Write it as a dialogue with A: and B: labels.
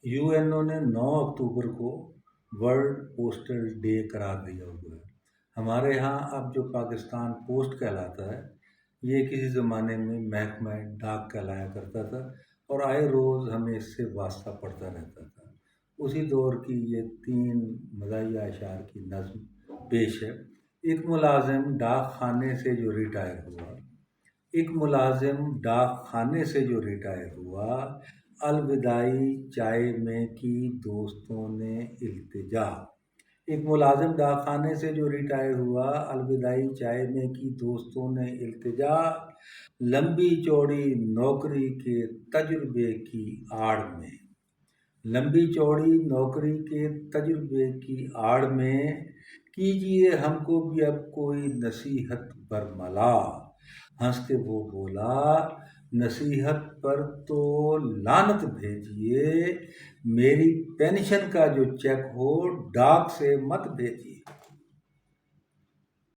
A: UNO ने 9 अक्टूबर को world postal day करार दिया हुआ है। हमारे यहाँ अब जो पाकिस्तान पोस्ट कहलाता है, ये किसी ज़माने में महकमा डाक कहलाया करता था और आए रोज़ हमें इससे वास्ता पड़ता रहता था। उसी दौर की ये 3 मज़ाहिया अशार की नज़्म पेश है। एक मुलाजिम डाक खाने से जो रिटायर हुआ, एक मुलाजिम डाक खाने से जो रिटायर हुआ, अलविदाई चाय में की दोस्तों ने इल्तिजा। एक मुलाजिम डाक खाने से जो रिटायर हुआ, अलविदाई चाय में की दोस्तों ने इल्तिजा। लंबी चौड़ी नौकरी के तजुर्बे की आड़ में, लंबी चौड़ी नौकरी के तजुर्बे की आड़ में, कीजिए हमको भी अब कोई नसीहत बरमला। हंस के वो बोला, नसीहत पर तो लानत भेजिए, मेरी पेंशन का जो चेक हो डाक से मत भेजिए।